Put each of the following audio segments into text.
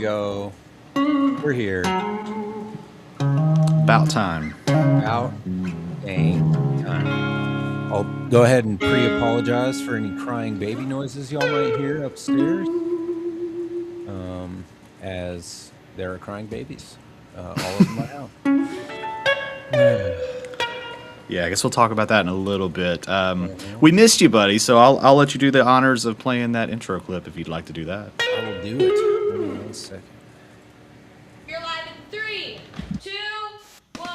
Go. We're here. About time. Out dang time. I'll go ahead and pre-apologize for any crying baby noises y'all might hear upstairs. As there are crying babies all over my house. Yeah, I guess we'll talk about that in a little bit. Uh-huh. We missed you, buddy, so I'll let you do the honors of playing that intro clip if you'd like to do that. I will do it. Hold on 1 second. You're live in 3, 2, 1.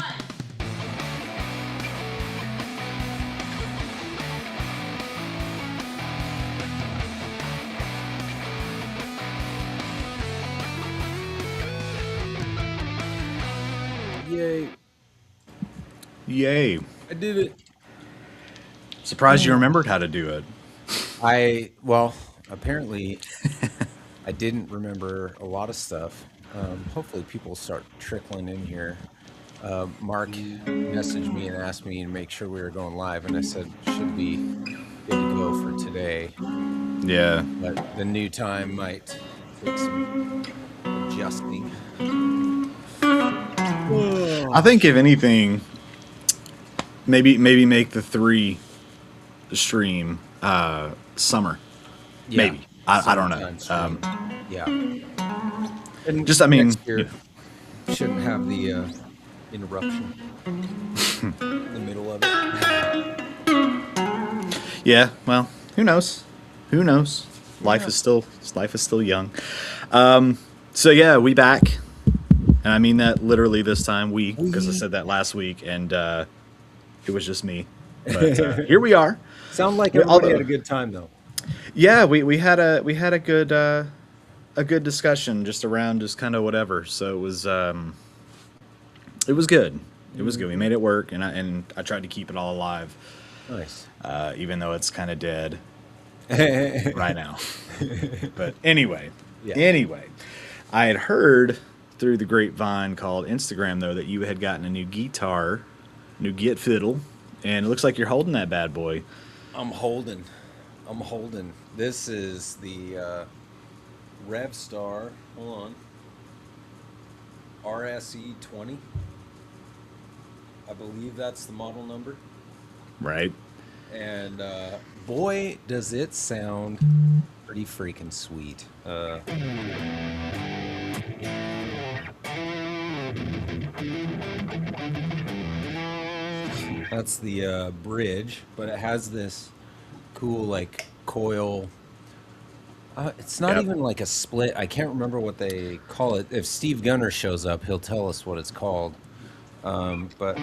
Yay! Yay. I did it. Surprised you remembered how to do it. Apparently I didn't remember a lot of stuff. Hopefully people start trickling in here. Mark messaged me and asked me to make sure we were going live, and I said should be good to go for today. Yeah. But the new time might take some adjusting. I think if anything, maybe make the 3 stream summer. Yeah, Maybe. I don't know. sometime stream. Yeah. And Just, I mean, next year shouldn't have the interruption in the middle of it. yeah, well, who knows? Who knows? Life is still young. So yeah, we back. And I mean that literally this time, because I said that last week, and it was just me. But here we are. Sound like everybody had a good time though. Yeah, we had a good discussion just around just kind of whatever. So it was good. It was good. We made it work, and I tried to keep it all alive. Nice. Even though it's kind of dead right now. But anyway, I had heard through the grapevine called Instagram, though, that you had gotten a new guitar, new Git fiddle, and it looks like you're holding that bad boy. I'm holding. This is the Revstar. Hold on. RSE 20. I believe that's the model number. Right. And boy, does it sound pretty freaking sweet. That's the bridge, but it has this cool like coil. It's not even like a split. I can't remember what they call it. If Steve Gunner shows up, he'll tell us what it's called. But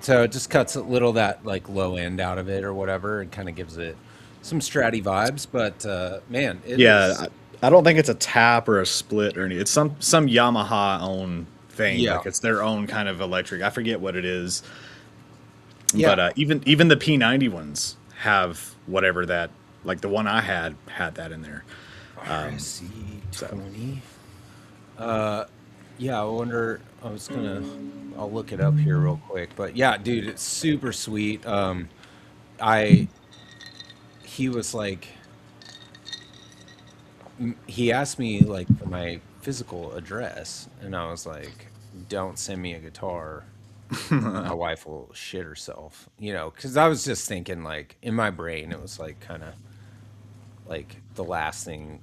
so it just cuts a little that like low end out of it or whatever, and kind of gives it some Stratty vibes. But man, it is. I don't think it's a tap or a split or anything. It's some Yamaha own thing. Yeah. Like it's their own kind of electric. I forget what it is. Yeah. But even the P90 ones have whatever that, like the one I had that in there. RSC 20. Yeah, I wonder. I'll look it up here real quick. But yeah, dude, it's super sweet. He was like, he asked me like for my physical address, and I was like, don't send me a guitar. My wife will shit herself, because I was just thinking like in my brain, it was like kind of like the last thing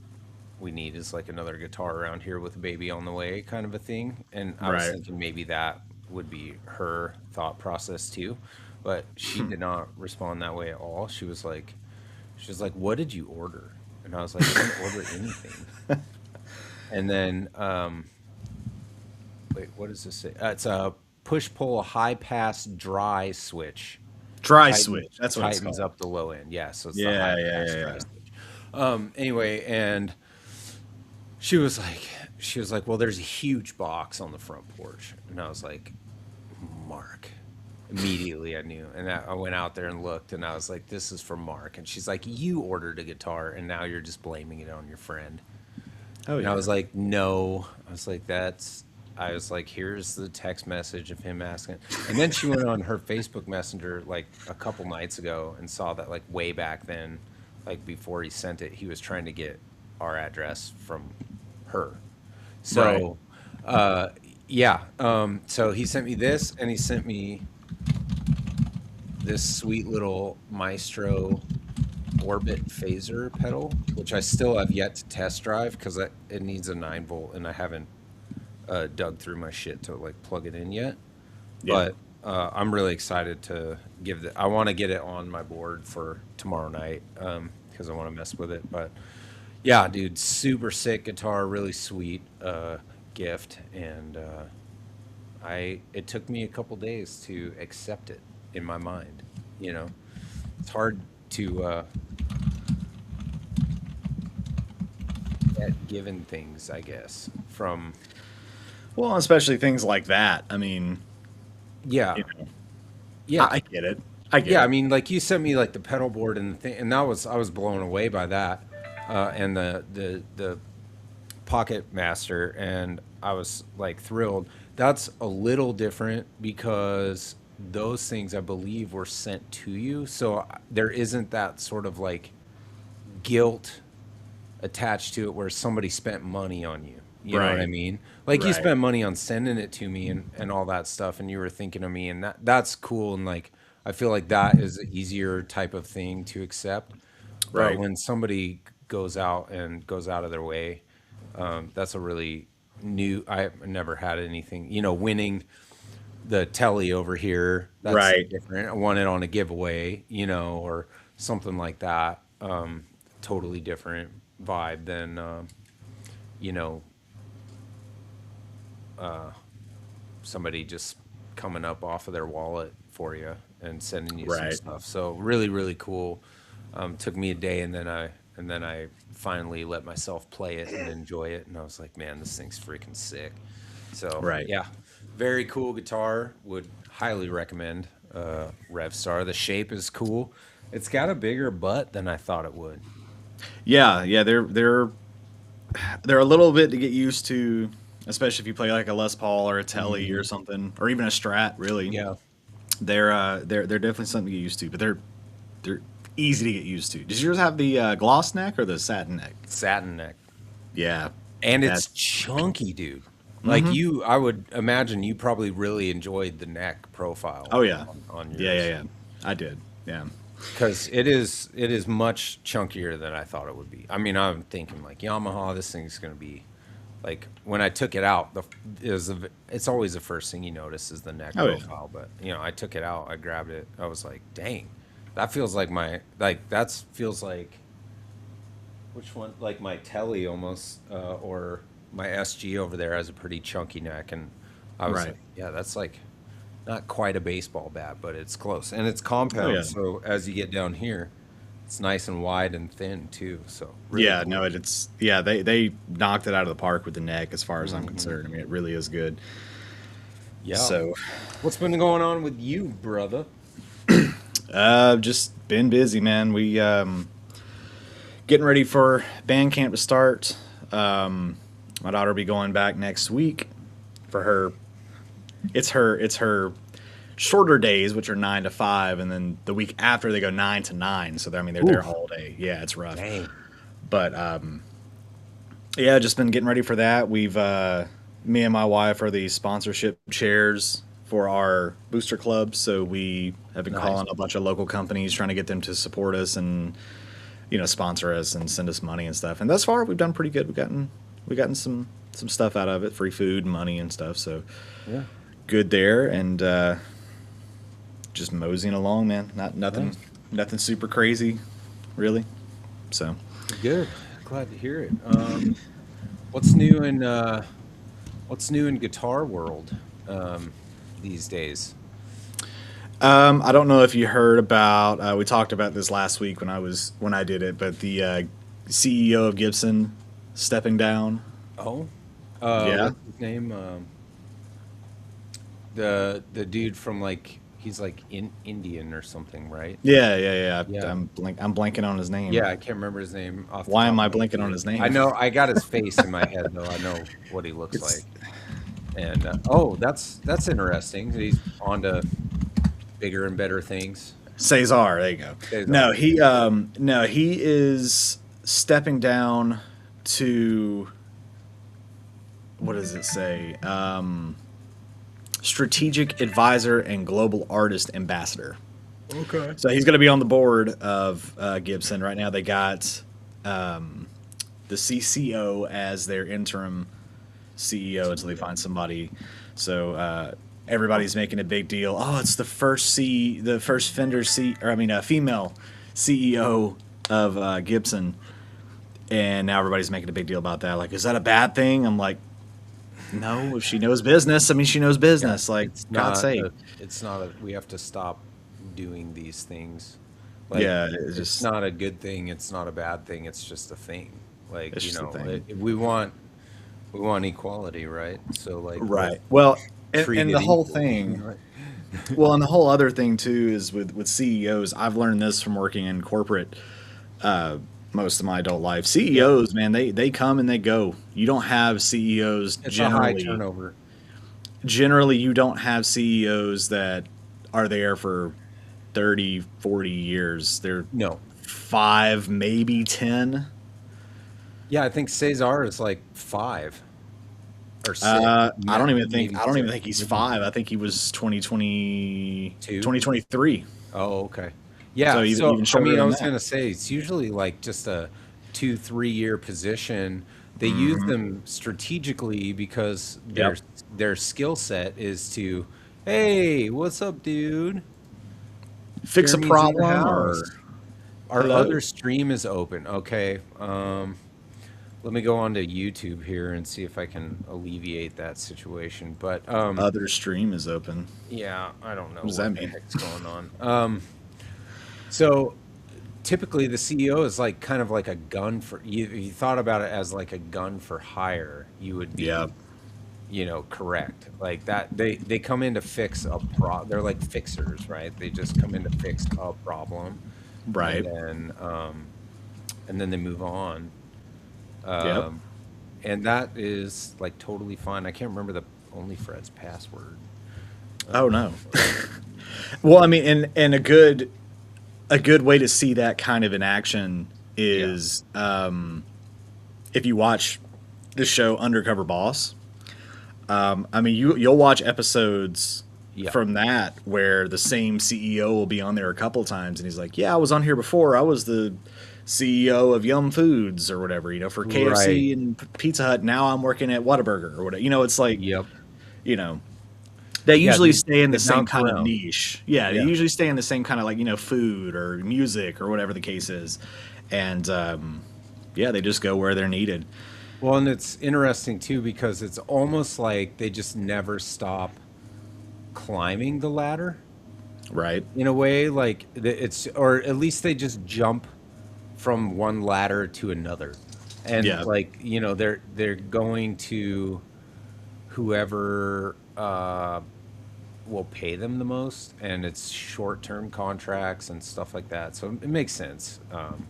we need is like another guitar around here with a baby on the way kind of a thing. And I was Right. thinking maybe that would be her thought process too, but she did not respond that way at all. She was like, what did you order? And I was like, I didn't order anything. And then wait, what does this say? It's a push pull high pass dry switch. Dry switch. That's what it's Tightens called. up the low end. Yeah, so it's the Yeah, high pass dry switch. Anyway, and she was like, well, there's a huge box on the front porch. And I was like, Mark. Immediately I knew. And I went out there and looked, and I was like, this is for Mark. And she's like, you ordered a guitar, and now you're just blaming it on your friend. Oh And I was like, no. I was like, I was like, here's the text message of him asking. And then she went on her Facebook Messenger like a couple nights ago and saw that like way back then, like before he sent it, he was trying to get our address from her. Right. So, yeah. So he sent me this, and he sent me this sweet little Maestro Orbit phaser pedal, which I still have yet to test drive because it needs a 9 volt, and I haven't dug through my shit to like plug it in yet. Yeah. But I'm really excited to give I want to get it on my board for tomorrow night because I want to mess with it. But yeah, dude, super sick guitar, really sweet gift, and it took me a couple days to accept it in my mind. You know, it's hard to get given things, I guess, from Well, especially things like that. I mean, yeah, you know, yeah. I get it. I get Yeah, I it. mean, like you sent me like the pedal board and the thing, and that was I was blown away by that, and the Pocket Master, and I was like thrilled. That's a little different because those things I believe were sent to you, so there isn't that sort of like guilt attached to it where somebody spent money on you. You know what I Right. mean? Like you Right. spent money on sending it to me and all that stuff, and you were thinking of me, and that's cool. And like I feel like that is an easier type of thing to accept. But Right. when somebody goes out of their way, that's a really new. I've never had anything. You know, winning the telly over here, that's Right. different. I won it on a giveaway, you know, or something like that. Totally different vibe than you know, somebody just coming up off of their wallet for you and sending you some Right. stuff. So really, really cool. Took me a day, and then I finally let myself play it and enjoy it. And I was like, man, this thing's freaking sick. So Right. yeah, very cool guitar. Would highly recommend Revstar. The shape is cool. It's got a bigger butt than I thought it would. Yeah. Yeah. They're a little bit to get used to, especially if you play like a Les Paul or a Telly or Hmm. something, or even a Strat. Really, Yeah. they're definitely something to get used to. But they're easy to get used to. Does yours have the gloss neck or the satin neck? Satin neck. Yeah. And it's That's. chunky, dude. Like Mm-hmm. you, I would imagine you probably really enjoyed the neck Oh profile yeah. on Yeah. Yeah. yours Yeah. I did. Yeah. because it is much chunkier than I thought it would be. I mean, I'm thinking like Yamaha, this thing's gonna be like when I took it out. It's always the first thing you notice is the neck Oh yeah. profile. But you know, I took it out, I grabbed it, I was like, dang, that feels like my like that's feels like which one? Like my Telly almost, or my SG over there has a pretty chunky neck, and I was Right. like, yeah, that's like not quite a baseball bat, but it's close, and it's Oh compound. yeah. So as you get down here, it's nice and wide and thin too. So really Yeah, cool. no, it's yeah, they knocked it out of the park with the neck as far as I'm Hmm. concerned. I mean, it really is good. Yeah. So, What's been going on with you, brother? just been busy, man. We getting ready for band camp to start. My daughter will be going back next week for her. It's her shorter days, which are 9 to 5, and then the week after they go 9 to 9. So I mean, they're there Oof. all day. Yeah, it's rough. Dang. But yeah, just been getting ready for that. We've me and my wife are the sponsorship chairs for our booster club, so we have been Nice. calling a bunch of local companies trying to get them to support us and sponsor us and send us money and stuff. And thus far, we've done pretty good. We've gotten some stuff out of it, free food, money, and stuff. So Yeah. good there, and just moseying along, man. Not nothing, Nice. nothing super crazy, really. So. Good. Glad to hear it. What's new in guitar world these days? I don't know if you heard about. We talked about this last week when I did it, but the CEO of Gibson stepping down. Oh, Yeah, what's his name? The dude from like he's like in Indian or something, right? yeah. Yeah, I'm blanking on his name. yeah. I can't remember his name off the Why top am of I my blanking on head. his I name? know I got his face in my head though. I know what he looks It's like, And oh, that's interesting. He's on to bigger and better things. Cesar, there you go. Cesar. No, he is stepping down to, what does it say? Strategic advisor and global artist ambassador. Okay. So he's going to be on the board of Gibson. Right now they got the CCO as their interim CEO until they find somebody. So everybody's making a big deal. Oh, it's the first female CEO of Gibson, and now everybody's making a big deal about that. Like, is that a bad thing? I'm like, no. If she knows business, I mean, she knows business. Like, God's sake. It's not a. We have to stop doing these things. Like, Yeah, it's not a good thing. It's not a bad thing. It's just a thing. Like, It's you just a know, thing. we want equality, right? So like, Right. Well, treat and it the whole equal, thing. right? Well, and the whole other thing too is with CEOs. I've learned this from working in corporate most of my adult life. CEOs, man, they come and they go. You don't have CEOs It's a high generally. turnover. Generally, you don't have CEOs that are there for 30, 40 years. They're No. 5, maybe 10. Yeah, I think Cesar is like 5 or 6. I don't even think Maybe I don't even 6, think he's maybe 5. I think he was 2020, 2. 2023. Oh, okay. So Yeah, even so I shorter mean, I than was that. gonna say it's usually like just a 2, 3 year position. They use them strategically because Yep. their skill set is to, hey, what's up, dude? Fix a Jeremy's in the problem house. or Our hello. other stream is open. Okay. Let me go on to YouTube here and see if I can alleviate that situation. But Other stream is open. yeah, I don't know What does that what the mean? heck's going on. So typically the CEO is like kind of like a gun for you. You thought about it as like a gun for hire, you would Yeah. be, correct. Like that, they come in to fix a They're like fixers, right? They just come in to fix a problem, and Right. then they move on. Yep. Um, and that is like totally fine. I can't remember the OnlyFrets password. Oh no. Well, I mean, and a good way to see that kind of in action Yeah. is if you watch the show Undercover Boss. I mean, you'll watch episodes Yeah. from that where the same CEO will be on there a couple times, and he's like, "Yeah, I was on here before. I was the CEO of Yum Foods or whatever, for Right. KFC and Pizza Hut. Now I'm working at Whataburger or whatever." It's like, Yep. you know, they Yeah. usually stay in They the same bounce kind of around. niche. Yeah, they Yeah. usually stay in the same kind of, like, food or music or whatever the case is, and yeah, they just go where they're needed. Well, and it's interesting too because it's almost like they just never stop climbing the ladder Right. in a way. Like or at least they just jump from one ladder to another, and Yeah. like they're going to whoever will pay them the most, and it's short-term contracts and stuff like that. So it makes sense,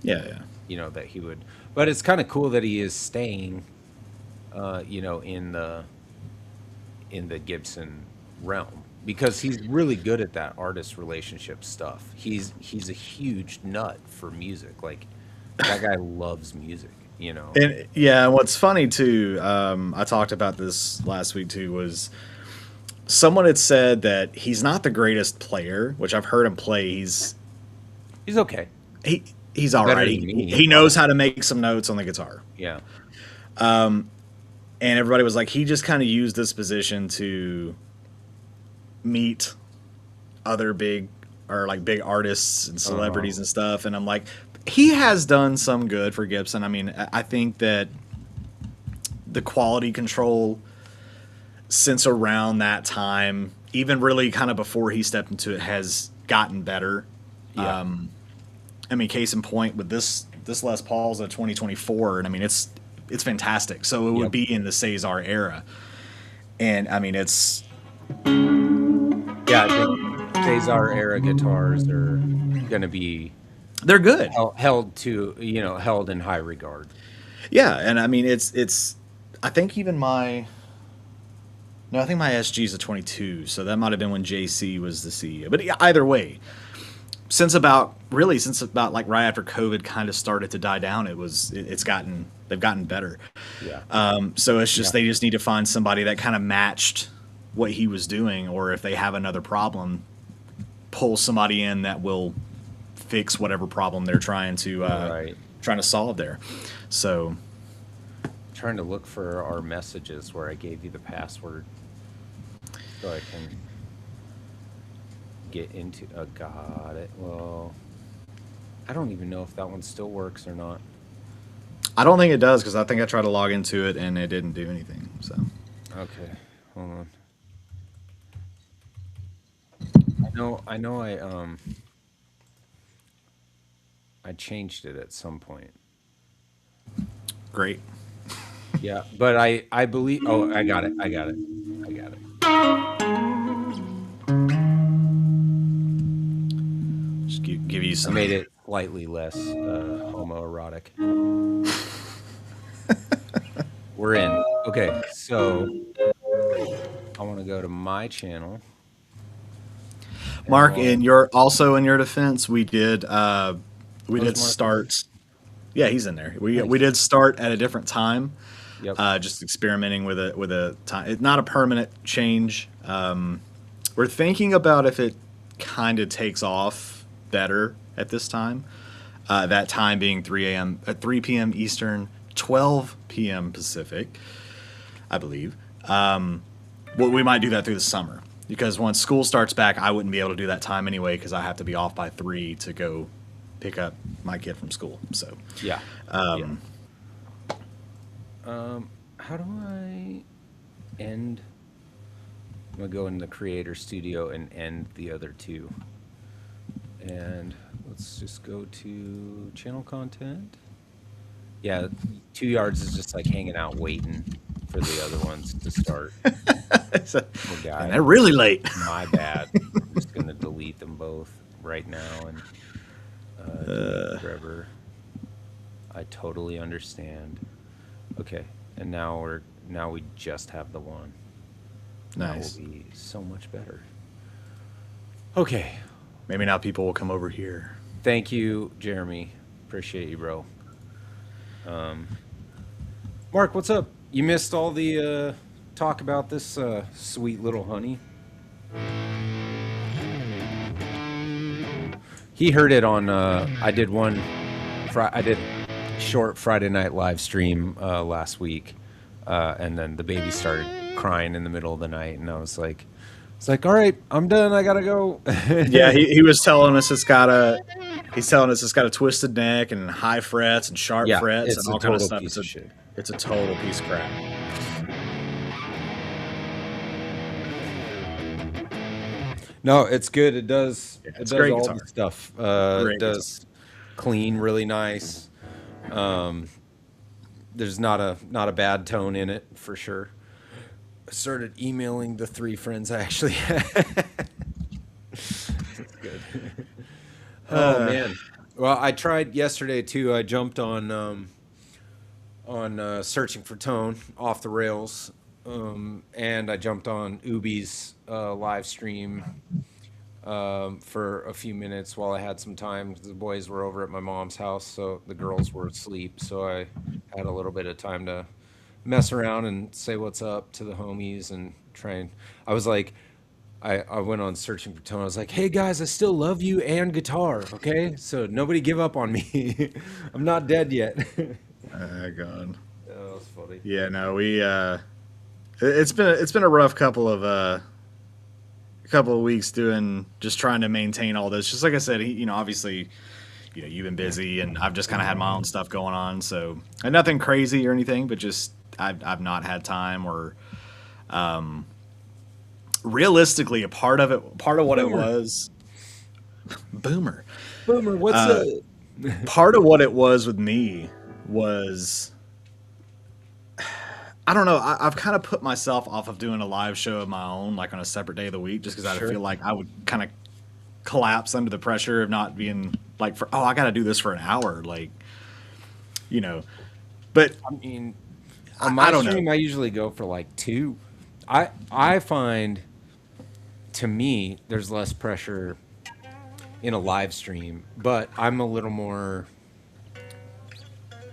Yeah. Yeah. that he would. But it's kind of cool that he is staying, in the Gibson realm because he's really good at that artist relationship stuff. He's a huge nut for music. Like that guy loves music. And yeah, what's funny too, I talked about this last week too, was someone had said that he's not the greatest player, which I've heard him play. He's okay. He's all Better right. than me, He knows how to make some notes on the guitar. Yeah. And everybody was like, he just kind of used this position to meet other big artists and celebrities and stuff. And I'm like, he has done some good for Gibson. I mean, I think that the quality control since around that time, even really kind of before he stepped into it, has gotten better. Yeah. I mean, case in point with this Les Paul's a 2024, and I mean it's fantastic. So it would Yep. be in the Cesar era, and I mean it's Yeah, I think Cesar era guitars are going to be they're good. held in high regard. Yeah, and I mean it's I think even my No, I think my SG is a 22, so that might have been when JC was the CEO. But yeah, either way, since about like right after COVID kind of started to die down, they've gotten better. Yeah. So it's just Yeah. they just need to find somebody that kind of matched what he was doing, or if they have another problem, pull somebody in that will fix whatever problem they're Right. trying to solve there. So Trying to look for our messages where I gave you the password so I can get into. Got it. Well, I don't even know if that one still works or not. I don't think it does because I think I tried to log into it and it didn't do anything. So Okay, hold on. I know I changed it at some point. great. Yeah, but I believe. Oh, I got it. I got it. I got it. Just give you I some. made it slightly less homoerotic. We're in. Okay, so I want to go to my channel. And Mark, in your defense, we did Mark? start. Yeah, he's in there. We Nice. did start at a different time, Yep. just experimenting with a time. It's not a permanent change. We're thinking about if it kind of takes off better at this time. That time being 3 a.m. at 3 p.m. Eastern, 12 p.m. Pacific, I believe. Well, we might do that through the summer because once school starts back, I wouldn't be able to do that time anyway because I have to be off by 3 to go pick up my kid from school. So, Yeah. um, How do I end? I'm gonna go in the creator studio and end the other two. And let's just go to channel content. Yeah, 2 yards is just like hanging out waiting for the other ones to start. so- Poor and guy. they're really late. My bad. I'm just gonna delete them both right now and delete forever. I totally understand. Okay, and now we just have the one. Nice. That will be so much better. Okay. Maybe now people will come over here. Thank you, Jeremy. Appreciate you, bro. Mark, what's up? You missed all the talk about this sweet little honey. He heard it on. I did I did short Friday night live stream last week, and then the baby started crying in the middle of the night, and I was like, all right, I'm done. I gotta go. Yeah, he was telling us he's telling us it's got a twisted neck and high frets and sharp Yeah, frets it's and a all kind of total stuff. piece of shit. It's a total piece of crap. No, it's good. It does. Yeah, It it's does great all guitar. the stuff. Great It does clean really nice. There's not a bad tone in it for sure. I started emailing the 3 friends I actually had. That's good. Oh man. Well, I tried yesterday too. I jumped on searching for tone off the rails, and I jumped on Ubi's live stream for a few minutes while I had some time. The boys were over at my mom's house, so the girls were asleep. So I had a little bit of time to mess around and say what's up to the homies and try and. I was like, I went on searching for tone. I was like, hey guys, I still love you and guitar. Okay, so nobody give up on me. I'm not dead yet. God. That was funny. Yeah, no, we it's been a rough couple of weeks doing just trying to maintain all this. Just like I said, obviously, you've been busy and I've just kind of had my own stuff going on, so and nothing crazy or anything, but just I've not had time or realistically part of what it was Boomer. What's up? Part of what it was with me was I don't know. I've kind of put myself off of doing a live show of my own, like on a separate day of the week, just because I Sure. feel like I would kind of collapse under the pressure of not being like, I got to do this for an hour, like, But I mean, on my I don't know. stream, I usually go for like 2. I find, to me, there's less pressure in a live stream, but I'm a little more.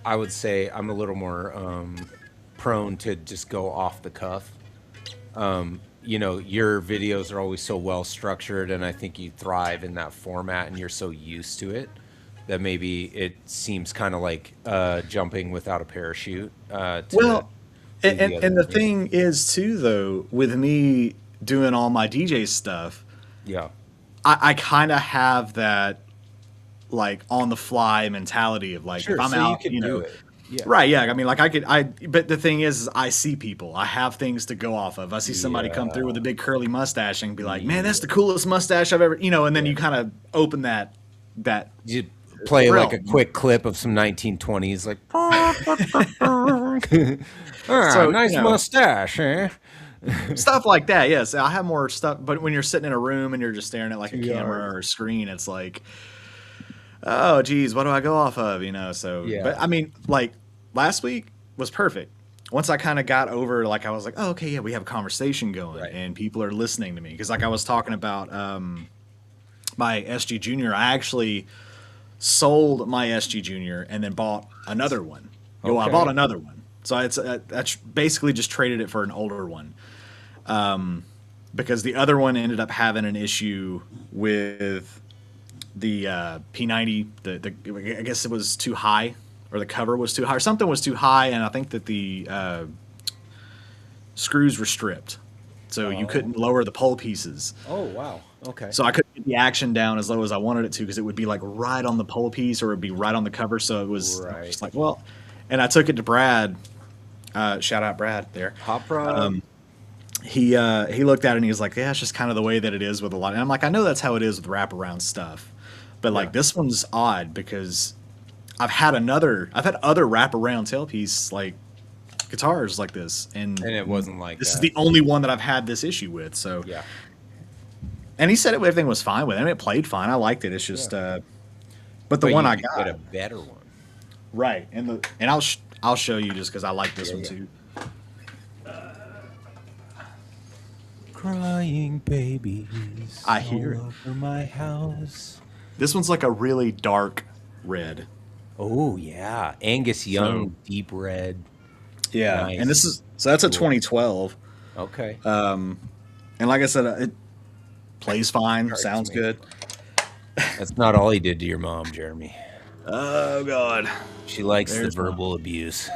I would say I'm a little more prone to just go off the cuff. Your videos are always so well structured, and I think you thrive in that format, and you're so used to it that maybe it seems kind of like jumping without a parachute to Well, do the other and the thing. thing is too, though, with me doing all my DJ stuff, Yeah, I kind of have that like on the fly mentality of like if sure. I'm So you out, could do it. Yeah, right, yeah. I mean, like but the thing is I see people. I have things to go off of. I see somebody come through with a yeah, big curly mustache and be like, "Man, that's the yeah, coolest mustache I've ever," and then yeah. you kind of open that You play like a realm. quick clip of some 1920s, like, ah, So, nice mustache, eh? stuff like that. Yes, I have more stuff, but when you're sitting in a room and you're just staring at like a Two camera yards. or a screen, it's like, oh geez, what do I go off of? So but Yeah, I mean, like last week was perfect. Once I kind of got over, like I was like, oh okay, yeah, we have a conversation going right. and people are listening to me because like I was talking about my SG Junior. I actually sold my SG Junior and then bought another one. I bought Okay. another one, so basically just traded it for an older one because the other one ended up having an issue with the P90. I guess it was too high, or the cover was too high, or something was too high, and I think that the screws were stripped, so you Oh. couldn't lower the pole pieces. Oh, wow. Okay. So I couldn't get the action down as low as I wanted it to because it would be like right on the pole piece or it'd be right on the cover. So it was Right. just like, well, and I took it to Brad. Shout out Brad there. Hot prod. He looked at it and he was like, yeah, it's just kind of the way that it is with a lot. And I'm like, I know that's how it is with wraparound stuff, but Yeah. like this one's odd because I've had other wraparound tailpiece like guitars like this, And it wasn't like this is that. the only one that I've had this issue with. So, Yeah. and he said everything was fine with it. I mean, it played fine. I liked it. It's just, Yeah. but the But one you I could get a got, better one. right, and I'll show you just because I like this Yeah, one yeah. too. Crying babies I all hear it. over my house. This one's like a really dark red. Oh, yeah. Angus So Young, deep red. yeah, and this Nice. is so that's a Cool. 2012. Okay. And like I said, it plays fine, Hurts sounds me. good. That's not all he did to your mom, Jeremy. Oh God, She likes the there's my. verbal abuse.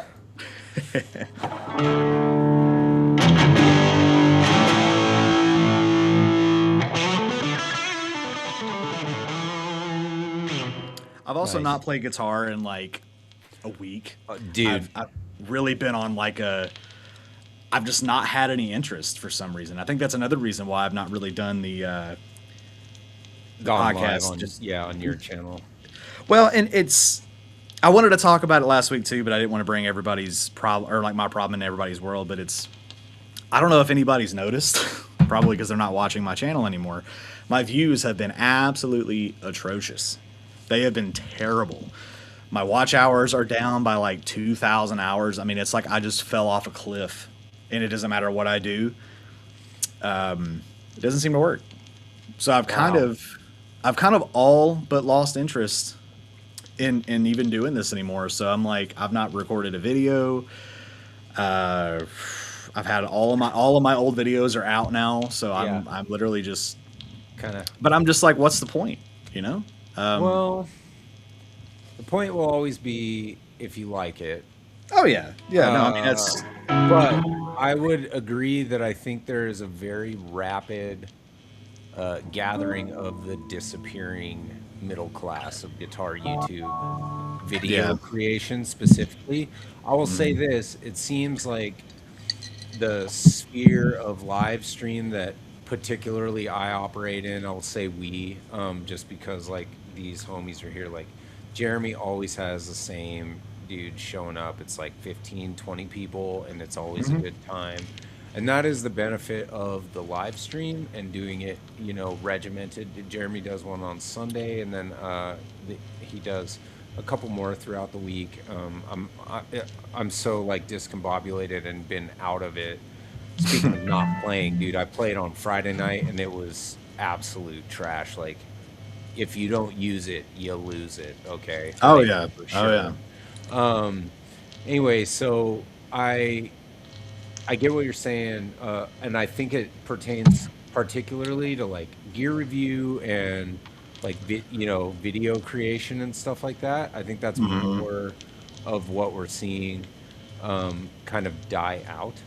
I've also Nice. not played guitar in like a week. Dude, I've really been on like a. I've just not had any interest for some reason. I think that's another reason why I've not really done the gone live podcast. on, Just yeah, on your channel. well, and it's. I wanted to talk about it last week too, but I didn't want to bring everybody's problem or like my problem into everybody's world. But it's. I don't know if anybody's noticed, probably because they're not watching my channel anymore. My views have been absolutely atrocious. They have been terrible. My watch hours are down by like 2,000 hours. I mean, it's like I just fell off a cliff, and it doesn't matter what I do. It doesn't seem to work. So Wow. I've kind of all but lost interest in even doing this anymore. So I'm like, I've not recorded a video. Uh, I've had all of my old videos are out now. So Yeah. I'm literally just, Kind of. but I'm just like, what's the point? You know? Well, the point will always be if you like it. Oh yeah, yeah. No, I mean Uh, that's but I would agree that I think there is a very rapid gathering of the disappearing middle class of guitar YouTube yeah. video creation specifically. I will say this, it seems like the sphere of live stream that particularly I operate in, I'll say we, just because like these homies are here, like Jeremy always has the same dude showing up. It's like 15, 20 people, and it's always a Mhm. good time. And that is the benefit of the live stream and doing it, regimented. Jeremy does one on Sunday, and then he does a couple more throughout the week. I'm so like discombobulated and been out of it speaking of not playing, dude, I played on Friday night and it was absolute trash. Like, if you don't use it, you lose it. Okay, Oh like yeah. for Oh yeah. sure. Um, anyway, so I get what you're saying, and I think it pertains particularly to like gear review and like video creation and stuff like that. I think that's Hmm. more of what we're seeing kind of die out,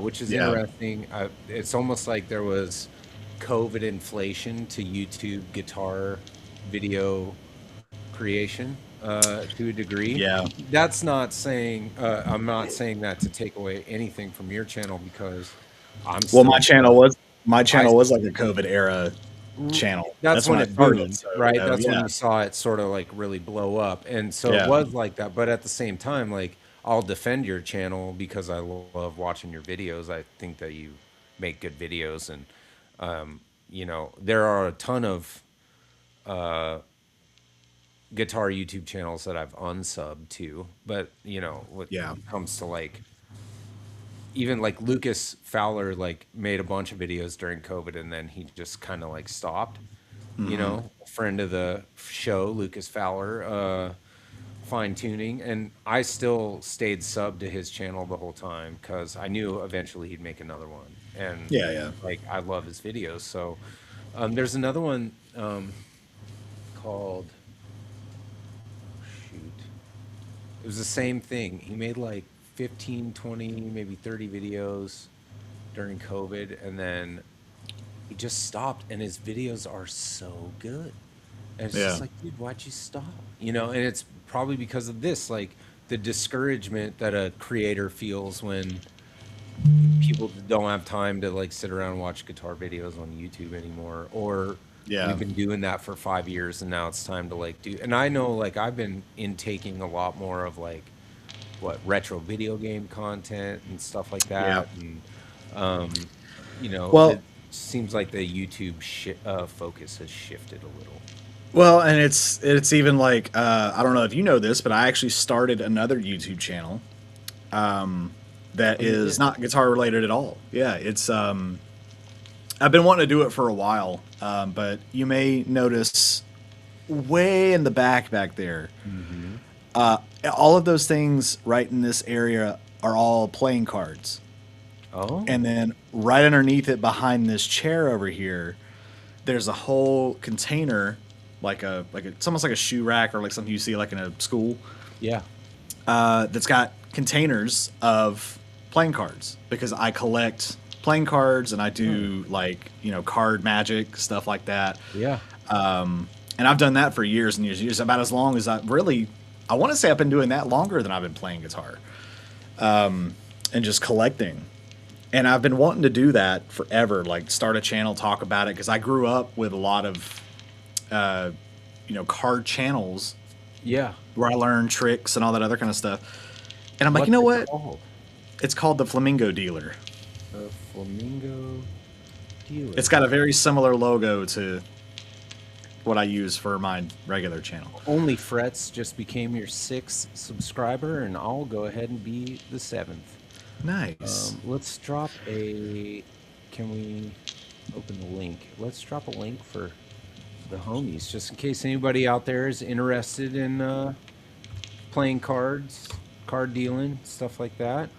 which is Yeah. interesting. It's almost like there was COVID inflation to YouTube guitar video creation to a degree. Yeah. That's not saying I'm not saying that to take away anything from your channel because I'm Well, still my I channel was like a COVID era r- channel. that's That's when when I it started. boomed, So right? That's when yeah, you saw it sort of like really blow up. And so it yeah, was like that, but at the same time, like I'll defend your channel because I love watching your videos. I think that you make good videos and there are a ton of uh guitar YouTube channels that I've unsubbed to, but when yeah. it comes to like even like Lucas Fowler like made a bunch of videos during COVID and then he just kind of like stopped. Hmm. A friend of the show, Lucas Fowler, fine tuning, and I still stayed sub to his channel the whole time because I knew eventually he'd make another one, and Yeah, yeah. like I love his videos. So there's another one called shoot. It was the same thing. He made like 15, 20, maybe 30 videos during COVID, and then he just stopped, and his videos are so good. And it's Yeah. just like, dude, why'd you stop? And it's probably because of this, like the discouragement that a creator feels when people don't have time to like sit around and watch guitar videos on YouTube anymore, or Yeah. we've been doing that for 5 years and now it's time to like do. And I know like I've been intaking a lot more of like what retro video game content and stuff like Yeah. that, and um, Well, it seems like the YouTube focus has shifted a little. well, and it's even like I don't know if you know this, but I actually started another YouTube channel that Oh, you is did? not guitar related at all. Yeah, it's I've been wanting to do it for a while, but you may notice way in the back there, Mm-hmm. uh, all of those things right in this area are all playing cards, and Oh, then right underneath it, behind this chair over here, there's a whole container, it's almost like a shoe rack or like something you see like in a school, yeah. that's got containers of playing cards because I collect playing cards and I Hmm. do like card magic stuff like that. Yeah. And I've done that for years and years and years, about as long as I want to say I've been doing that longer than I've been playing guitar, and just collecting. And I've been wanting to do that forever, like start a channel, talk about it, because I grew up with a lot of uh, card channels Yeah. where I learned tricks and all that other kind of stuff. And I'm like, you What's know it what? called? It's called the Flamingo Dealer. The Flamingo It's Dealer. got a very similar logo to what I use for my regular channel. OnlyFrets just became your sixth subscriber, and I'll go ahead and be the seventh. Nice. Let's drop a. Can we open the link? Let's drop a link for the homies, just in case anybody out there is interested in playing cards, card dealing, stuff like that.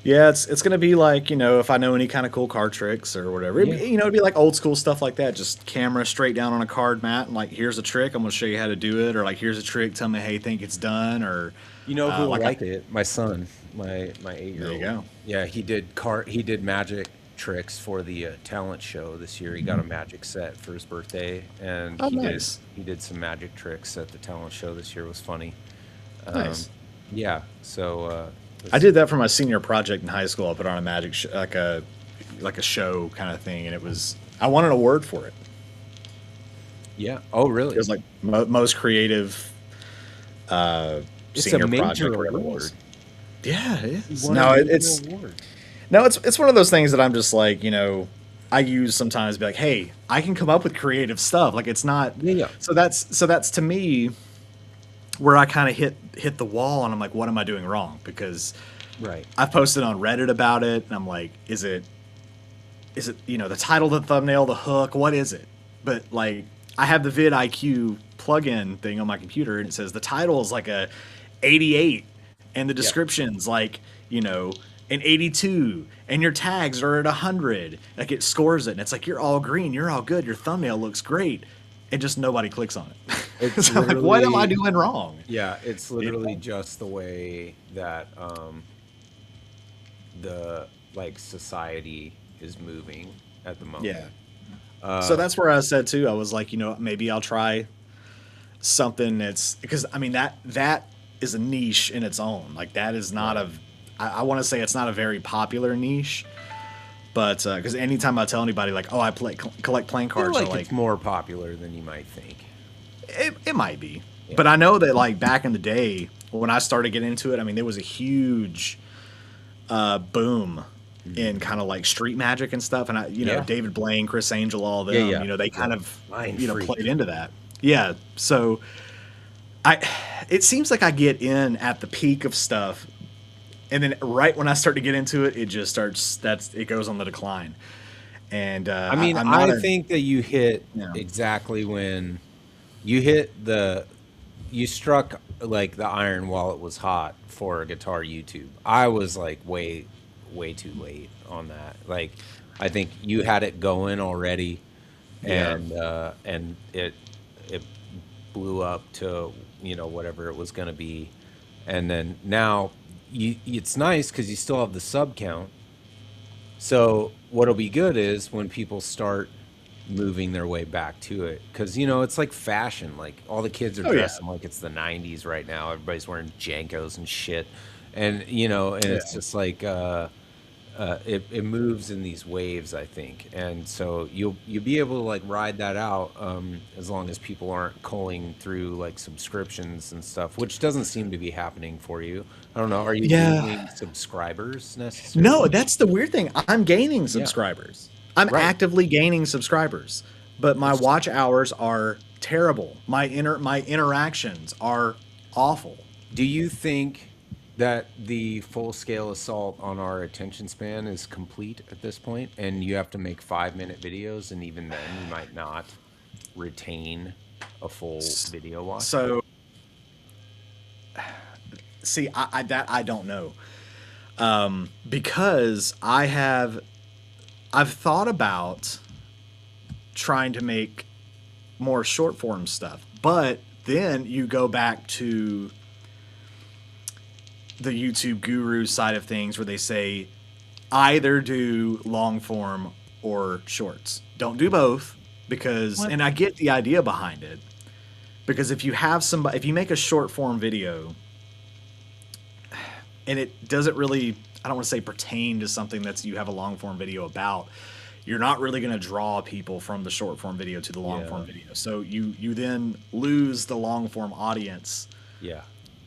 Yeah, it's gonna be like if I know any kind of cool card tricks or whatever. Yeah. It'd be like old school stuff like that. Just camera straight down on a card mat and like here's a trick. I'm gonna show you how to do it, or like here's a trick. Tell me how you think it's done, or You know who will like like it? My son, my there you 8-year-old. go. Yeah, he did magic tricks for the talent show this year. He got a magic set for his birthday, and Oh, he did nice, he did some magic tricks at the talent show this year. It was funny. Um, nice. yeah, so I let's did see. that for my senior project in high school. I put on a magic like a show kind of thing, and I wanted a word for it. Yeah. Oh, It really? was like most creative uh, It's a senior major project, or whatever it award. was. Yeah, it He is. won a No, major award. it's one of those things that I'm just like I use sometimes to be like, hey, I can come up with creative stuff. Like it's not. Yeah, yeah. So that's to me where I kind of hit the wall, and I'm like, what am I doing wrong? Because Right. I've posted on Reddit about it, and I'm like, is it the title, the thumbnail, the hook? What is it? But like, I have the vidIQ plugin thing on my computer, and it says the title is like a 88, and the Yep. description's like an 82, and your tags are at 100. Like it scores it, and it's like you're all green, you're all good, your thumbnail looks great, and just nobody clicks on it. It's So like, what am I literally, doing wrong? yeah, it's You literally know? just the way that the like society is moving at the moment. Yeah. So Uh, that's where I said too. I was like, maybe I'll try something that's because I mean that is a niche in its own. Like that is not right. a. I want to say it's not a very popular niche, but because anytime I tell anybody like, oh, I collect playing I feel cards, they're like like, it's more popular than you might think. it might be. But Yeah. I know that like back in the day when I started getting into it, I mean there was a huge boom in Mhm. kind of like street magic and stuff, and Yeah. David Blaine, Chris Angel, all Yeah. them, Yeah. they Yeah. kind of Mind freak. played into that. Yeah, so I it seems like I get in at the peak of stuff, and then right when I start to get into it, it just starts that's it goes on the decline. And I mean, I'm not I a think that you hit you know exactly when you hit you struck like the iron while it was hot for guitar YouTube. I was like way too late on that. Like I think you had it going already yeah. and it blew up to, whatever it was going to be. And then now it's nice cuz you still have the sub count. So what'll be good is when people start moving their way back to it because it's like fashion, like all the kids are Oh yeah. dressing like it's the 90s right now, everybody's wearing jankos and shit, and it's Yeah. just like it moves in these waves, I think, and so you'll be able to like ride that out, as long as people aren't culling through like subscriptions and stuff, which doesn't seem to be happening for you. I don't know, are you Yeah. losing subscribers No, necessarily? that's the weird thing. I'm gaining Yeah. subscribers. I'm Right. actively gaining subscribers, but my It's watch hours are terrible. My interactions are awful. Do you think that the full scale assault on our attention span is complete at this point, and you have to make 5-minute videos, and even then you might not retain a full video watch? So, see, I don't know, because I've thought about trying to make more short form stuff, but then you go back to the YouTube guru side of things where they say either do long form or shorts. Don't do both because, What? and I get the idea behind it, because if you make a short form video and it doesn't really, I don't want to say pertain to something that's you have a long form video about, you're not really going to draw people from the short form video to the long form Yeah. video. So you then lose the long form audience. Yeah.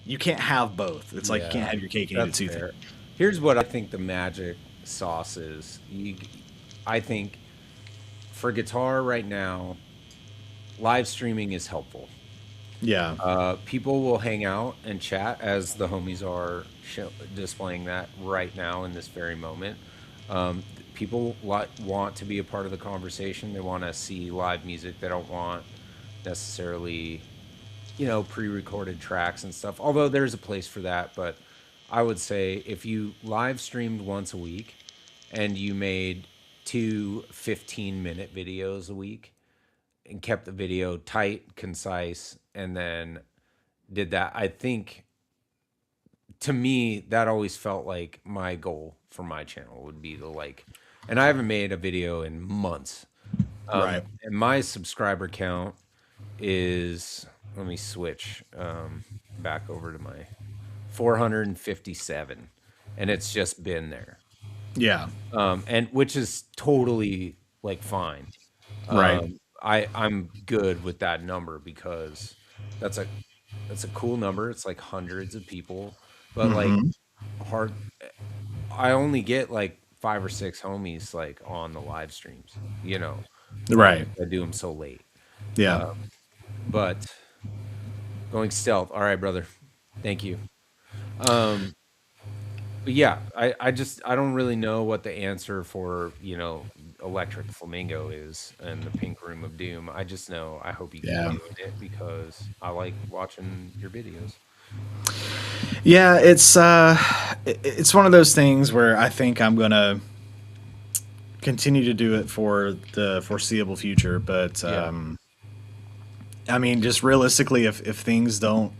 You can't have both. It's like you can't Yeah. have your cake and eat it That's too. fair. Here's what I think the magic sauce is. I think for guitar right now, live streaming is helpful. Yeah. People will hang out and chat as the homies are displaying that right now in this very moment. People want to be a part of the conversation. They want to see live music. They don't want necessarily, pre-recorded tracks and stuff. Although there's a place for that, but I would say if you live streamed once a week and you made two 15-minute videos a week and kept the video tight, concise, and then did that. I think to me that always felt like my goal for my channel would be to like, and I haven't made a video in months. Right. And my subscriber count is, let me switch back over to my 457, and it's just been there, Yeah. and which is totally like fine. Right. I'm good with that number because that's a that's a cool number. It's like hundreds of people, but like Mm-hmm. hard. I only get like five or six homies like on the live streams, Right. I do them so late. Yeah. But going stealth. All right, brother. Thank you. Um, But yeah, I don't really know what the answer for, Electric Flamingo is and the Pink Room of Doom. I just know I hope you keep Yeah. doing it because I like watching your videos. Yeah, it's one of those things where I think I'm gonna continue to do it for the foreseeable future. But Yeah. I mean, just realistically, if things don't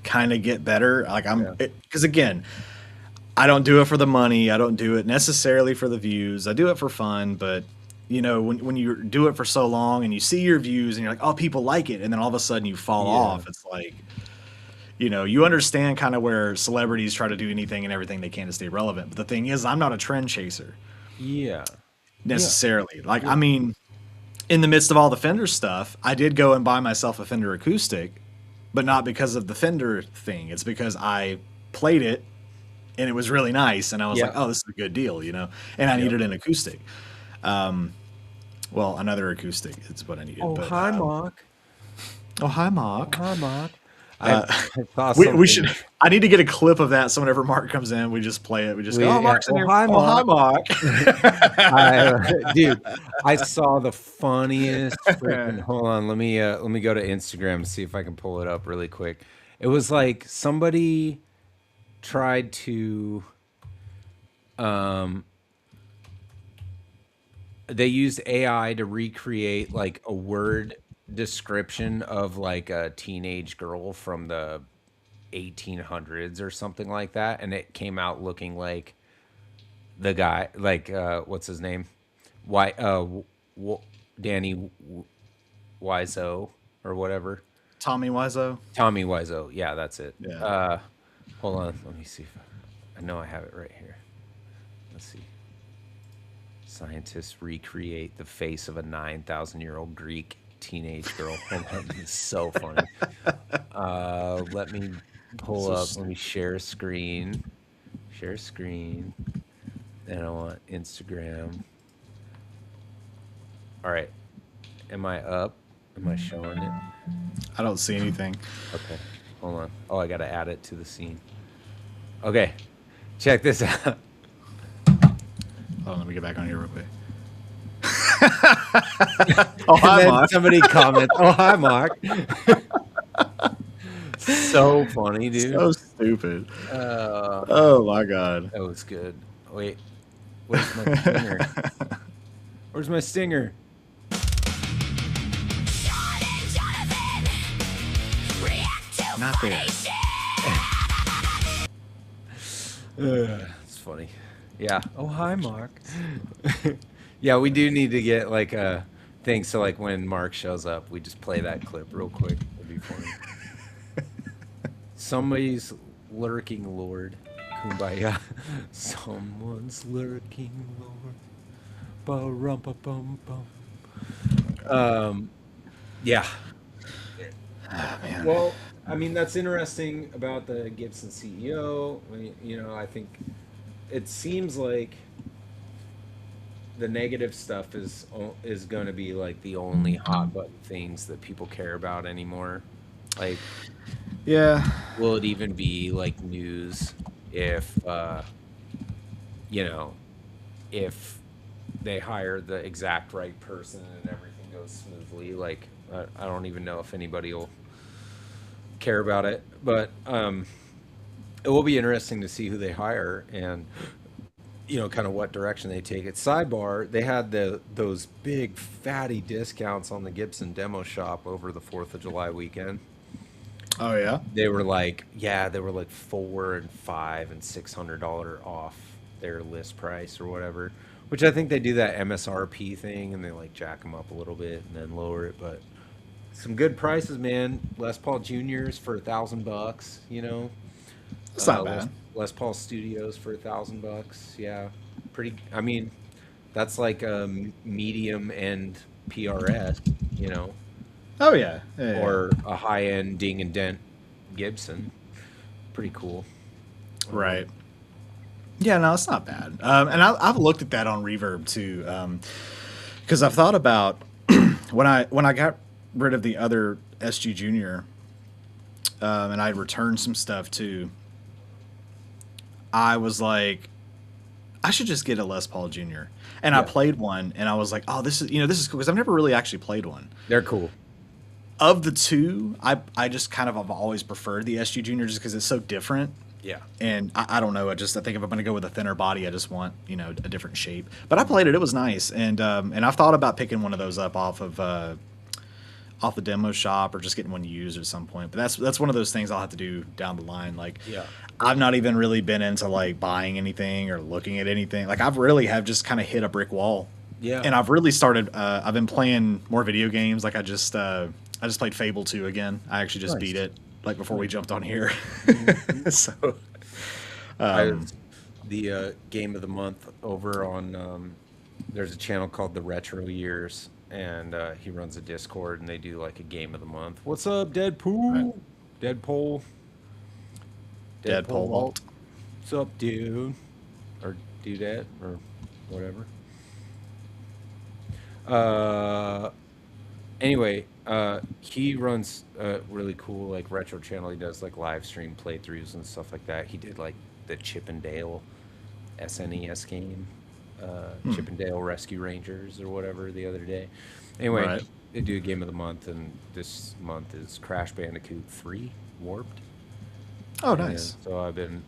kind of get better, like Yeah. because again, I don't do it for the money. I don't do it necessarily for the views. I do it for fun. But when you do it for so long and you see your views and you're like, oh, people like it, and then all of a sudden you fall Yeah. off, it's like, you understand kind of where celebrities try to do anything and everything they can to stay relevant. But the thing is, I'm not a trend chaser Yeah. Yeah. necessarily. Like, I Yeah. mean, in the midst of all the Fender stuff, I did go and buy myself a Fender acoustic, but not because of the Fender thing. It's because I played it and it was really nice, and I was like, Yeah. "Oh, this is a good deal," And I Yep. needed an acoustic. Well, another acoustic is what I needed. Oh, But hi, Mark. oh, hi, Oh, Mark. hi, Mark. I saw We should. something. I need to get a clip of that. So whenever Mark comes in, we just play it. We just go, "Oh, Yeah. Mark's in Oh, here. hi, Oh, hi, Mark. Mark." Dude, I saw the funniest freaking. Hold on, let me go to Instagram and see if I can pull it up really quick. It was like somebody tried to um they used AI to recreate like a word description of like a teenage girl from the 1800s or something like that, and it came out looking like the guy, like what's his name? Why w- Danny Wiseau or whatever. Tommy Wiseau. Tommy Wiseau. Yeah, that's it. Yeah. Hold on, let me see if I know I have it right here. Let's see. Scientists recreate the face of a 9,000-year-old Greek teenage girl. Hold on, it's so funny. Let me pull So up. Let me share screen. Share screen. And I want Instagram. All right. Am I up? Am I showing it? I don't see anything. Okay. Hold on. Oh, I got to add it to the scene. Okay. Check this out. Hold on, let me get back on here real quick. Oh, And hi, then Mark. somebody comments, "Oh, hi, Mark." So funny, dude. So stupid. Uh, Oh my god. that was good. Wait, where's my stinger? Where's my stinger? Not there. It's funny. Yeah. Oh, hi, Mark. Yeah, we do need to get like a thing. So like when Mark shows up, we just play that clip real quick. It'd be funny. Somebody's lurking, Lord. Kumbaya. Someone's lurking, Lord. Ba-rum-pa-bum-bum. Yeah. Oh, man. Well, I mean, that's interesting about the Gibson CEO. I think it seems like the negative stuff is going to be like the only hot button things that people care about anymore. Like, Yeah. will it even be like news if you know if they hire the exact right person and everything goes smoothly? Like, I don't even know if anybody will care about it, but it will be interesting to see who they hire and kind of what direction they take it. Sidebar: they had those big fatty discounts on the Gibson demo shop over the 4th of July weekend. Oh yeah. They were like $400 and $500 and $600 off their list price or whatever. Which I think they do that MSRP thing and they like jack them up a little bit and then lower it, but some good prices, man. Les Paul Juniors for $1,000, It's not Les, bad. Les Paul Studios for $1,000. Yeah, pretty. I mean, that's like a medium end PRS, you know, Oh yeah. Yeah. Yeah. or a high end ding and dent Gibson. Pretty cool. Right. Yeah. No, it's not bad. And I've looked at that on Reverb too, because I've thought about when I got rid of the other SG Junior, and I returned some stuff too. I was like, I should just get a Les Paul Jr. And I Yeah, played one, and I was like, oh, this is cool because I've never really actually played one. they're cool. Of the two, I just kind of have always preferred the SG Junior just because it's so different. Yeah. And I don't know. I think if I'm going to go with a thinner body, I just want a different shape. But I played it; it was nice, and I've thought about picking one of those up off the demo shop or just getting one used at some point. But that's one of those things I'll have to do down the line. Like, Yeah. I've not even really been into like buying anything or looking at anything. Like, I've really have just kind of hit a brick wall. Yeah. And I've really started. I've been playing more video games. Like, I just played Fable 2 again. I actually just Nice. beat it like before we jumped on here. So I the game of the month over on there's a channel called the Retro Years, and he runs a Discord, and they do like a game of the month. What's up, right. Deadpool? Deadpool? Deadpool Vault. What's up, dude? Or dudette or whatever. Uh, anyway, he runs a really cool like retro channel. He does like live stream playthroughs and stuff like that. He did like the Chip and Dale SNES game, Chip and Dale Rescue Rangers or whatever the other day. Anyway, Right. they do a game of the month, and this month is Crash Bandicoot 3 Warped. Oh, And nice. so I've been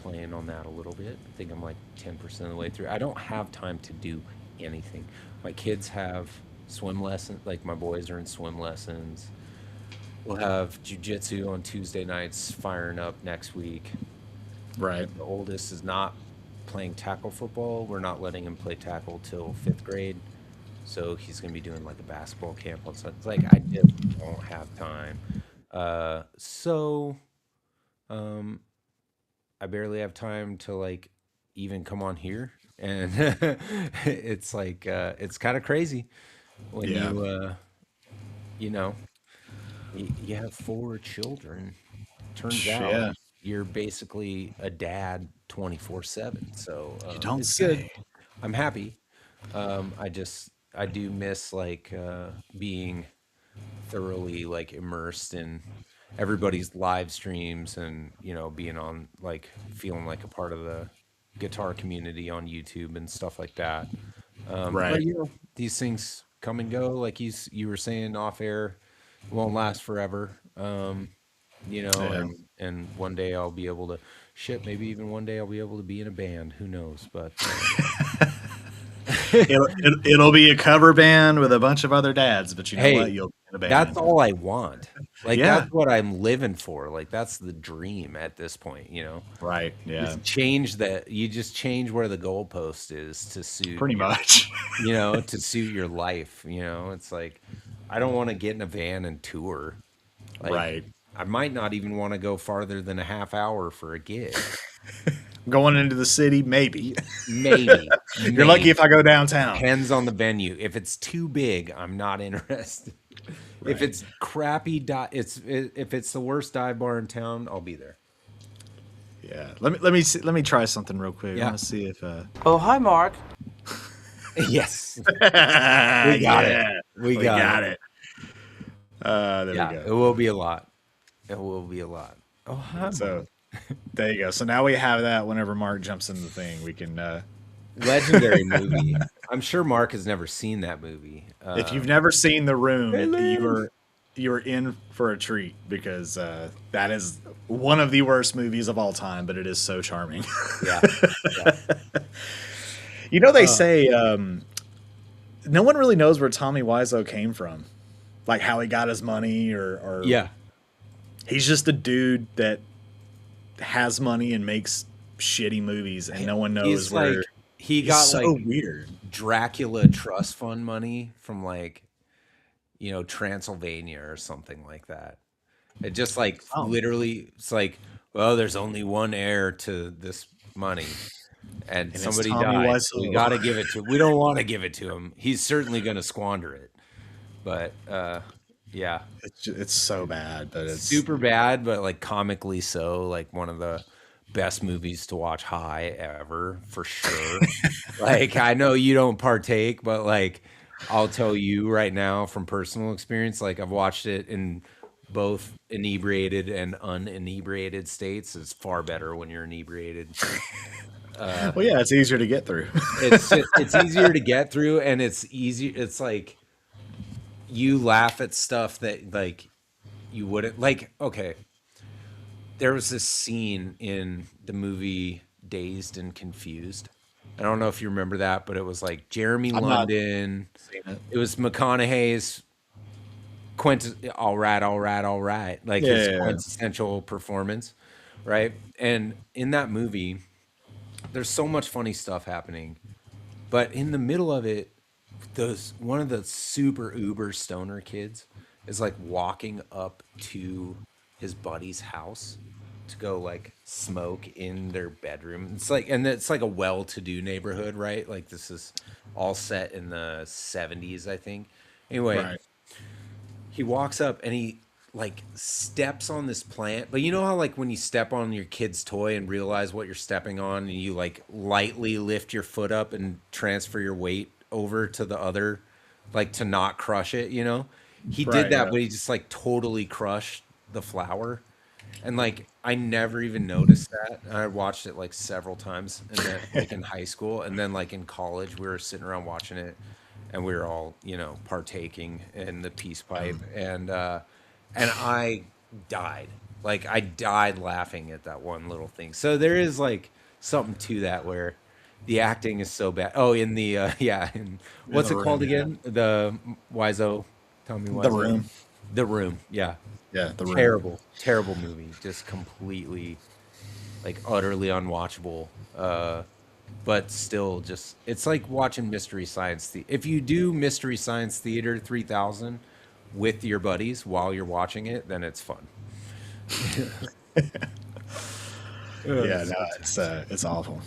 playing on that a little bit. I think I'm like 10% of the way through. I don't have time to do anything. My kids have swim lessons, like my boys are in swim lessons. We'll have jujitsu on Tuesday nights firing up next week. Right. The oldest is not playing tackle football. We're not letting him play tackle till fifth grade. So he's going to be doing like a basketball camp on Sunday. It's like I just don't have time. So um, I barely have time to like even come on here. And it's like it's kind of crazy when Yeah. you know you have four children. Turns out Yeah. you're basically a dad 24/7. So You don't it's good. say. I'm happy. I do miss like being thoroughly like immersed in everybody's live streams, and being on like feeling like a part of the guitar community on YouTube and stuff like that. But Right. these things come and go. Like you were saying off air, won't last forever. Yeah. And one day I'll be able to ship. Maybe even one day I'll be able to be in a band. Who knows? But It'll be a cover band with a bunch of other dads, but you know hey, what? You'll be in a that's band. all I want. Like Yeah. that's what I'm living for. Like that's the dream at this point. Right. Yeah. You just change where the goalpost is to suit Pretty much. to suit your life. It's like I don't want to get in a van and tour. Like Right. I might not even want to go farther than a half hour for a gig. Going into the city, maybe. Maybe, You're lucky if I go downtown. depends on the venue. If it's too big, I'm not interested. If Right. it's crappy, if it's the worst dive bar in town, I'll be there. Yeah. Let me try something real quick. I Yeah. want to see if Oh, hi, Mark. Yes, we got it. We got got it. it. There Yeah, we it go. will be a lot. It will be a lot. Oh, hi, So Mark. there you go. So now we have that. Whenever Mark jumps in the thing, we can. Legendary movie. I'm sure Mark has never seen that movie. If you've never seen The Room, Hey, Liz. you are in for a treat because that is one of the worst movies of all time, but it is so charming. Yeah, yeah. They say no one really knows where Tommy Wiseau came from, like how he got his money, or Yeah. he's just a dude that has money and makes shitty movies, and no one knows He's where. like he He's got so like weird. Dracula trust fund money from like Transylvania or something like that. It just like Oh, literally it's like, well, there's only one heir to this money, and and it's somebody Tommy died, so we Wiseau. got to give it to we don't want to give it to him. He's certainly going to squander it. But yeah, It's so bad, but it's super bad, but like comically so, like one of the best movies to watch high ever for sure. Like I know you don't partake, but like I'll tell you right now from personal experience, like I've watched it in both inebriated and uninebriated states is far better when you're inebriated. Well, yeah, it's easier to get through. It's easier to get through, and it's easy. It's like you laugh at stuff that like you wouldn't like. Okay, there was this scene in the movie Dazed and Confused. I don't know if you remember that, but it was like Jeremy I'm not London. seeing it. It was McConaughey's all right, all right, all right, like Yeah, his yeah, yeah. quintessential performance, right? And in that movie, there's so much funny stuff happening, but in the middle of it, those one of the super uber stoner kids is like walking up to his buddy's house to go like smoke in their bedroom. It's like, and it's like a well-to-do neighborhood, right? Like this is all set in the 70s, I think. Anyway, Right. he walks up and he like steps on this plant. But you know how like when you step on your kid's toy and realize what you're stepping on and you like lightly lift your foot up and transfer your weight over to the other, like to not crush it, you know? He did Right. that, Yeah. but he just like totally crushed the flower. And like I never even noticed that. I watched it like several times and then like in high school and then like in college we were sitting around watching it and we were all, you know, partaking in the peace pipe and I died. Like I died laughing at that one little thing. So there is like something to that where the acting is so bad. Oh, in the yeah, in, In what's the it called room. Yeah. again? The Wiseau, Tommy The Wiseau. room. The Room. Yeah. Yeah, the room. Terrible, terrible movie. Just completely like utterly unwatchable. But still just it's like watching Mystery Science if you do Mystery Science Theater 3000 with your buddies while you're watching it, then it's fun. Yeah, no, So it's awful.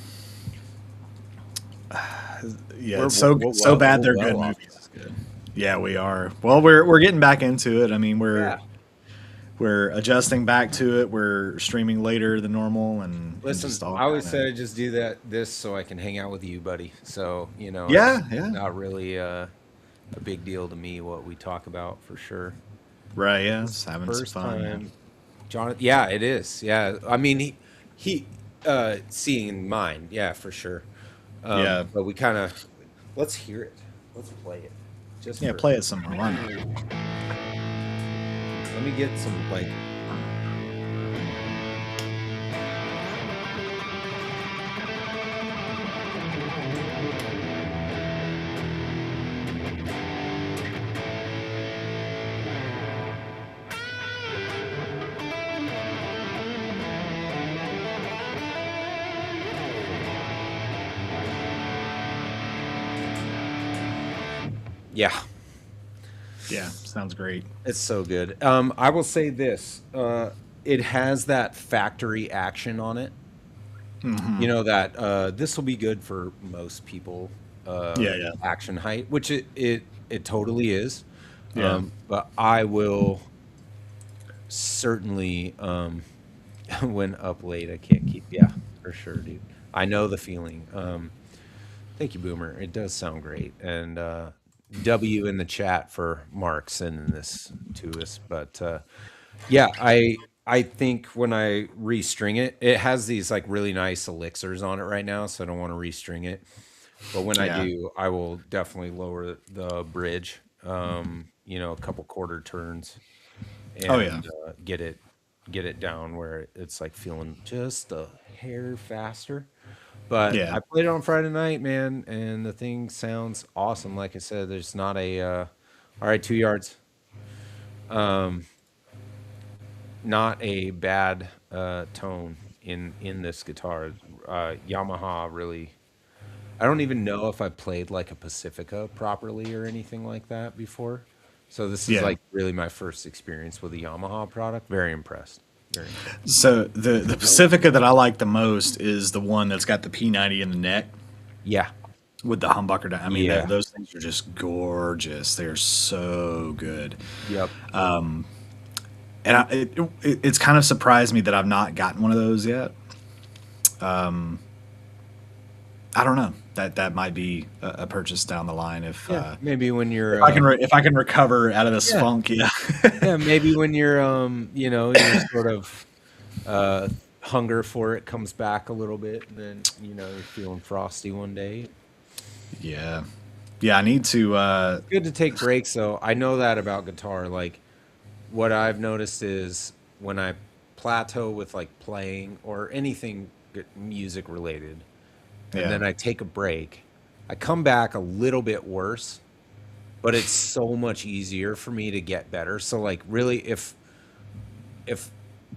Yeah, we're it's so bad we're they're well good off movies. this. It's good. Yeah, we are. Well, we're getting back into it. I mean, Yeah. we're adjusting back to it. We're streaming later than normal, and Listen, just all I always kind said of. I just do this so I can hang out with you, buddy. So, you know, Yeah, it's yeah, not really a big deal to me what we talk about for sure. right. Yeah, This just having some first fun. Yeah, time, Jonathan. Yeah, it is. Yeah, I mean, he, seeing mine. Yeah, for sure. yeah, But we kind of let's hear it. Let's play it. Just yeah. for Play it some more. Why not? let me get some like. Yeah, Yeah, sounds great. it's so good. I will say this. It has that factory action on it. You know that this will be good for most people. Yeah, yeah, Action height, which it totally is. yeah, But I will certainly when up late. I can't keep. Yeah, for sure, dude. I know the feeling. Thank you, Boomer. It does sound great, and W in the chat for Mark sending this to us. But yeah, I think when I restring it, it has these like really nice elixirs on it right now, so I don't want to restring it. But when I yeah. do, I will definitely lower the bridge. You know, a couple quarter turns Oh yeah, and get it down where it's like feeling just a hair faster. But yeah, I played it on Friday night, man, and the thing sounds awesome. Like I said, there's not a all right, 2 yards. Um, not a bad tone in this guitar. Yamaha really. I don't even know if I played like a Pacifica properly or anything like that before. So this is yeah. like really my first experience with a Yamaha product. Very impressed. Very impressed. So the Pacifica that I like the most is the one that's got the P90 in the neck Yeah. with the humbucker. I mean, Yeah. those things are just gorgeous. They're so good. Yep. And it's kind of surprised me that I've not gotten one of those yet. I don't know. that might be a purchase down the line Yeah, maybe when you're if I can recover out of this yeah, funk. Yeah. yeah, maybe when you're you know, your sort of uh hunger for it comes back a little bit, and then you know you're feeling frosty one day. Yeah. Yeah, I need to It's good to take breaks though. I know that about guitar. Like what I've noticed is when I plateau with like playing or anything music related, and yeah. then I take a break, I come back a little bit worse, but it's so much easier for me to get better. So like really if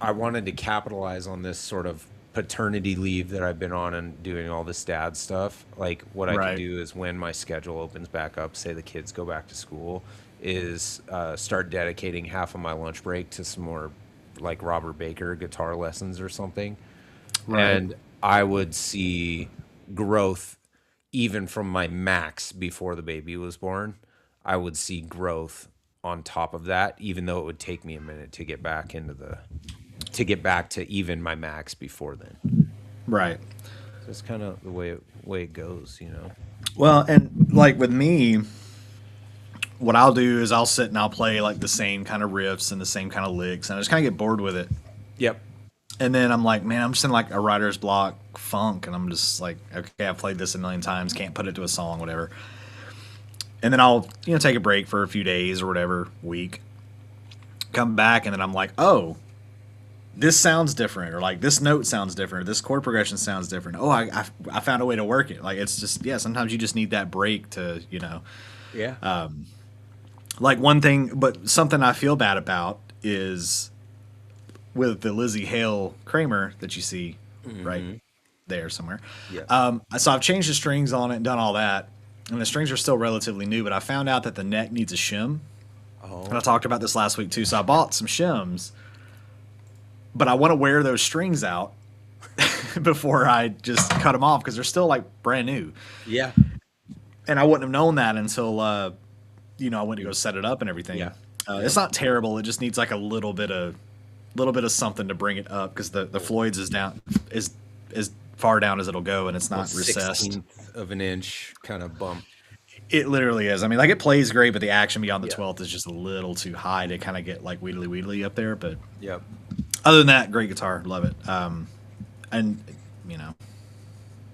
I wanted to capitalize on this sort of paternity leave that I've been on and doing all this dad stuff, like what I could Right. do is when my schedule opens back up, say the kids go back to school, is start dedicating half of my lunch break to some more like Robert Baker guitar lessons or something. Right. And I would see growth even from my max before the baby was born. I would see growth on top of that, even though it would take me a minute to get back into the to get back to even my max before then. Right. So it's kind of the way it goes, you know. Well, and like with me, what I'll do is I'll sit and I'll play like the same kind of riffs and the same kind of licks, and I just kind of get bored with it. Yep. And then I'm like, man, I'm just in like a writer's block funk, and I'm just like, okay, I've played this a million times, can't put it to a song, whatever. And then I'll take a break for a few days or whatever, week, come back, and then I'm like, oh, this sounds different, or like this note sounds different, or this chord progression sounds different. Oh, I found a way to work it. Like it's just sometimes you just need that break to Yeah. like one thing, but something I feel bad about is with the Lizzie Hale Kramer that you see right there somewhere. Yeah. So I've changed the strings on it and done all that, and the strings are still relatively new, but I found out that the neck needs a shim. And I Oh. talked about this last week too. So I bought some shims, but I want to wear those strings out before I just cut them off because they're still like brand new. Yeah. And I wouldn't have known that until I went to go set it up and everything. Yeah. It's not terrible. It just needs like a little bit of something to bring it up because the Floyd's is down is as far down as it'll go, and it's not recessed. 1/16 of an inch kind of bump. It literally is. I mean, like it plays great, but the action beyond the Yeah. 12th is just a little too high to kind of get like wheedly up there. But Yep. other than that, great guitar, love it. And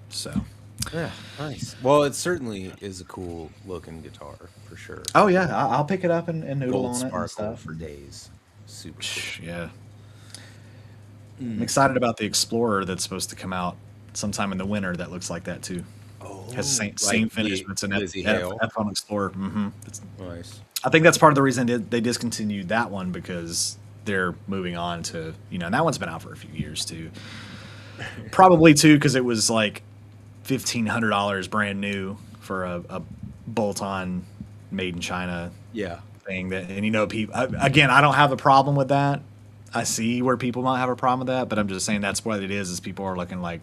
so. Yeah. Nice. Well, it certainly is a cool looking guitar for sure. Oh yeah, I'll pick it up and noodle Gold on it and sparkle stuff. for days. Super cool. Yeah, I'm excited about the Explorer that's supposed to come out sometime in the winter. That looks like that too. Oh, Has same like finish. the But it's an Lizzie Hale. F1 Explorer. Nice. I think that's part of the reason they discontinued that one because they're moving on to and that one's been out for a few years too. Probably too because it was like $1,500 brand new for a bolt-on made in China Yeah. thing that, and people again, I don't have a problem with that. I see where people might have a problem with that, but I'm just saying that's what it is people are looking like,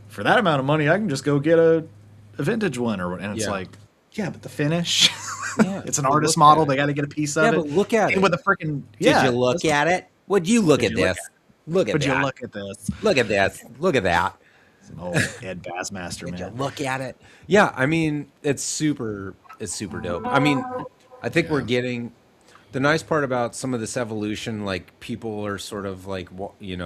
for that amount of money I can just go get a vintage one, and it's Yeah. like, yeah, but the finish. Yeah. It's an But artist look model, at they it. got to get a piece of Yeah, it. but look at And it. with a freaking Did you look at it? Would you look Would at you look this? Look at would you that. look at this? Look at this. Look at that. Old Ed Bassmaster, Did you man. look at it? Yeah, I mean, it's super dope. I mean, I think we're Yeah. getting the nice part about some of this evolution, like people are sort of like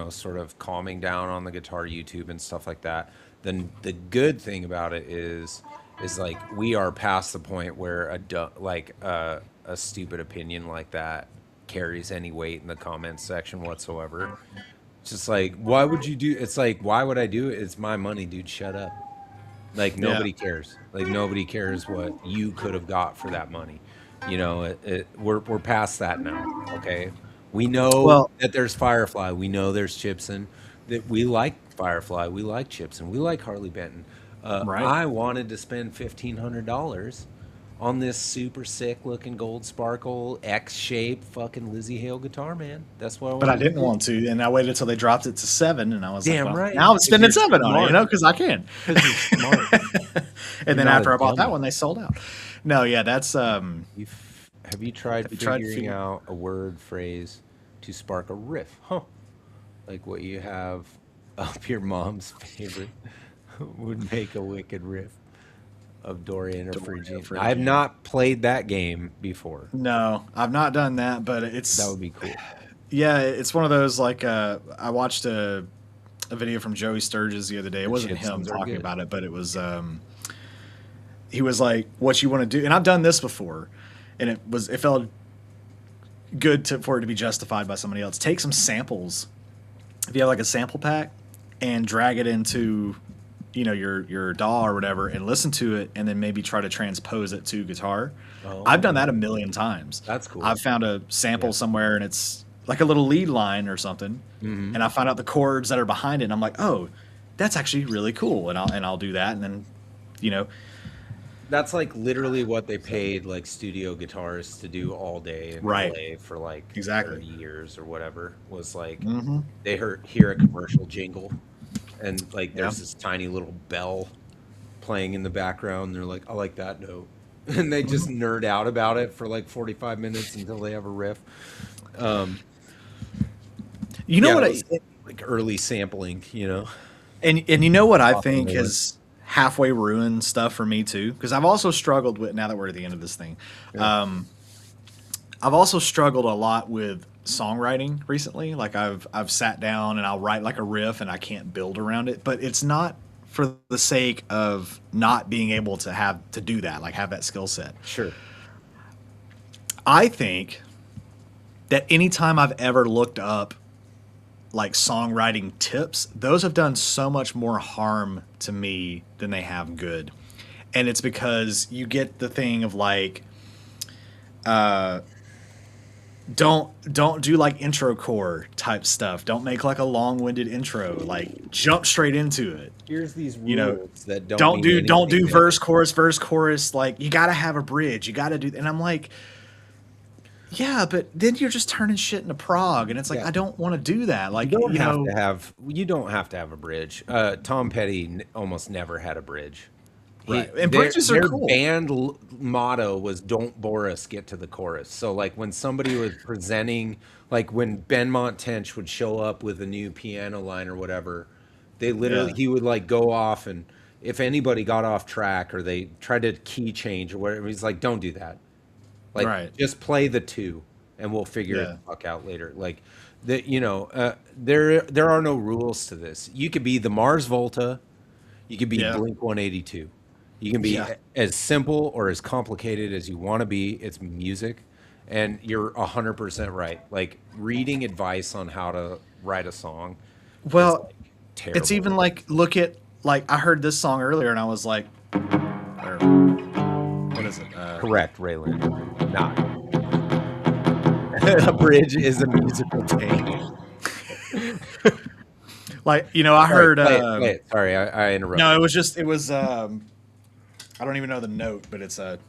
sort of calming down on the guitar YouTube and stuff like that. Then the good thing about it is like we are past the point where a stupid opinion like that carries any weight in the comments section whatsoever. It's just like, why would you do? It's like, why would I do it? It's my money, dude. Shut up. Like Yeah. nobody cares. Like nobody cares what you could have got for that money. We're past that now. Okay, we know Well, that there's Firefly. We know there's Chipson. That we like Firefly. We like Chipson. We like Harley Benton. right. I wanted to spend $1,500 on this super sick looking gold sparkle X shape fucking Lizzie Hale guitar, man. That's what I But I wanted to didn't do. want to, and I waited until they dropped it to 7, and I was Damn like, well, right. now I'm 'Cause spending you're 7 on it, smart. because I can. Because you're smart. You're And then not after a I bought that dummy. one, they sold out. No, yeah, that's Have you tried you tried figuring fig- out a word phrase to spark a riff? Huh. Like what you have up your mom's favorite would make a wicked riff. of Dorian or Dorian Phrygian. I have Phrygian. not played that game before. No, I've not done that, but That it's would be cool. yeah, it's one of those like I watched a video from Joey Sturgis the other day. It The wasn't him chipsons are talking good. about it, but it was he was like, "What you want to do?" And I've done this before, and it felt good for it to be justified by somebody else. Take some samples if you have like a sample pack and drag it into your DAW or whatever and listen to it and then maybe try to transpose it to guitar. I've done Oh, that a million times. that's cool. I've found a sample Yeah. somewhere and it's like a little lead line or something, Hmm. and I find out the chords that are behind it and I'm like, oh, that's actually really cool, and I'll do that, and then you know That's like literally what they paid like studio guitarists to do all day in right, LA for like exactly. 30 years or whatever. Was like Hmm. hear a commercial jingle and like Yeah. there's this tiny little bell playing in the background. And they're like, I like that note. And they just nerd out about it for like 45 minutes until they have a riff. Um, You know yeah, what it was like early sampling, you know? and you know what I Awesome think they were. has halfway ruined stuff for me too, because I've also struggled with, now that we're at the end of this thing, Yeah. I've also struggled a lot with songwriting recently. Like I've sat down and I'll write like a riff and I can't build around it, but it's not for the sake of not being able to have to do that, like have that skill set. Sure. I think that anytime I've ever looked up like songwriting tips, those have done so much more harm to me than they have good. And it's because you get the thing of like, uh, don't do like intro core type stuff. Don't make like a long-winded intro. Like jump straight into it. Here's these You know, rules that don't don't mean do don't anything do to verse chorus. Like you got to have a bridge. You got to do. And I'm like, yeah, but then you're just turning shit into prog, and it's like yeah. I don't want to do that. Like You don't have to have a bridge. Tom Petty almost never had a bridge. right. And bridges are Their cool. band motto was "Don't bore us, get to the chorus." So like when somebody was presenting, like when Benmont Tench would show up with a new piano line or whatever, Yeah. he would like go off, and if anybody got off track or they tried to key change or whatever, he's like, "Don't do that. Like Right. just play the two, and we'll figure it Yeah. the fuck out later." Like there are no rules to this. You could be the Mars Volta, you could be Yeah. Blink 182. You can be Yeah. as simple or as complicated as you want to be. It's music, and you're 100% right. Like reading advice on how to write a song is Well, like it's terrible. even like look at like I heard this song earlier, and I was like, or, what is it? Correct, Raylan. Not a bridge is a musical take. Like I Sorry, heard. play it. Sorry, I No, interrupted. it was. I don't even know the note, but it's a.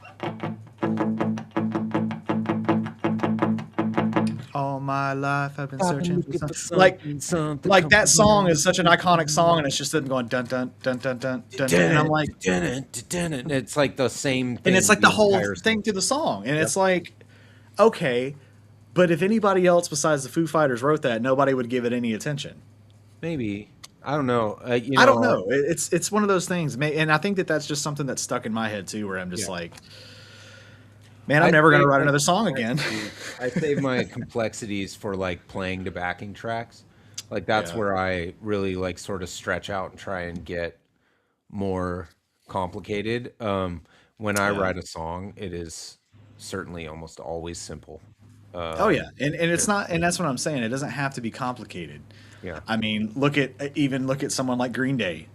All my life I've been I've been searching for looking for something. Like something like that song complicated. is such an iconic song, and it's just them going dun dun dun dun dun dun, and I'm like, It's like the same and thing it's like the the whole entire thing song. through the song, and Yep. it's like, okay, but if anybody else besides the Foo Fighters wrote that, nobody would give it any attention. Maybe. I don't know. I don't know. It's one of those things, and I think that that's just something that's stuck in my head too, where I'm just Yeah. like, man, I'm never gonna write another song again. I save my complexities for like playing to backing tracks. Like that's Yeah, where I really like sort of stretch out and try and get more complicated. When I yeah. write a song, it is certainly almost always simple. Oh Uh, yeah, and it's not, and that's what I'm saying. It doesn't have to be complicated. yeah. I mean, look at someone like Green Day.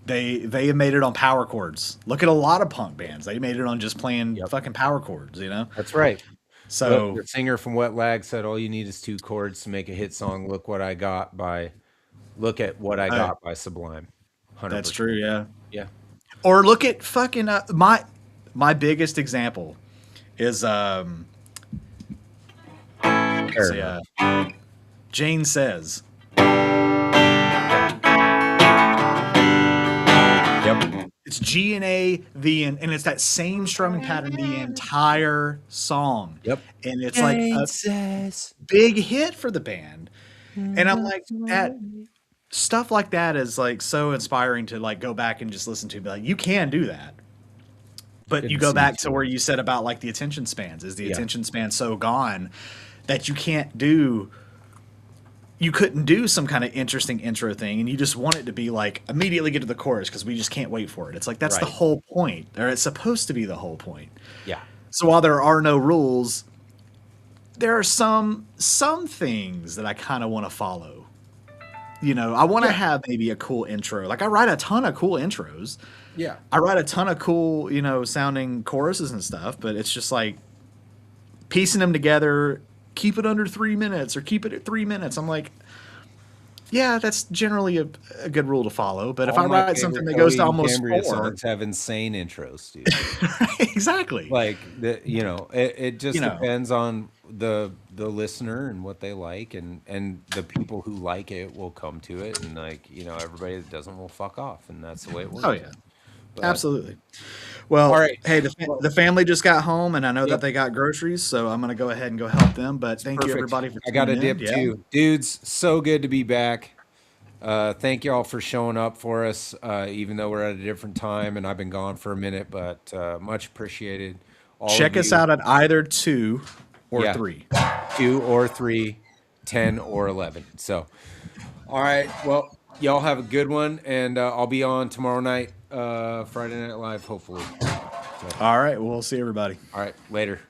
They have made it on power chords. Look at a lot of punk bands. They made it on just playing Yep. fucking power chords. That's right. So The singer from Wet Lag said, "All you need is two chords to make a hit song." Look at what I uh, got by Sublime. that's 100%. true. Yeah. Yeah. Or look at fucking my biggest example is Fair say, enough. Jane Says. Yep. It's G and A, and it's that same strumming pattern the entire song, Yep. and it's like a big hit for the band. And I'm like, that stuff like that is like so inspiring to like go back and just listen to. Be like, you can do that. But Good you to go see back you to too. where you said about like the attention spans. Is the Yeah. attention span so gone that you couldn't do some kind of interesting intro thing, and you just want it to be like immediately get to the chorus because we just can't wait for it. It's like that's the Right. whole point, or it's supposed to be the whole point. Yeah. So while there are no rules, there are some things that I kind of want to follow. You know, I want to Yeah. have maybe a cool intro. Like I write a ton of cool intros. Yeah. I write a ton of cool, sounding choruses and stuff, but it's just like piecing them together, keep it under 3 minutes or keep it at 3 minutes. I'm like, yeah, that's generally a good rule to follow. But if All I my write something favorite that goes Cody to and almost Cambria 4, songs have insane intros, dude. exactly. Like it just You know, depends on the listener and what they like, and the people who like it will come to it, and like everybody that doesn't will fuck off, and that's the way it oh works. yeah, But absolutely. all Well, right, hey, well, the family just got home, and I know that yep, they got groceries, so I'm gonna go ahead and go help them. But thank you perfect. everybody for I got a tuning in. dip Yeah, too, dudes. So good to be back. Thank you all for showing up for us, even though we're at a different time and I've been gone for a minute, but much appreciated. All of check us you. out at either 2 or Yeah. 3. 2 or 3, 10 or 11. So, all right. Well, y'all have a good one. And I'll be on tomorrow night, Friday Night Live, hopefully. So, All right, we'll see everybody. all right. Later.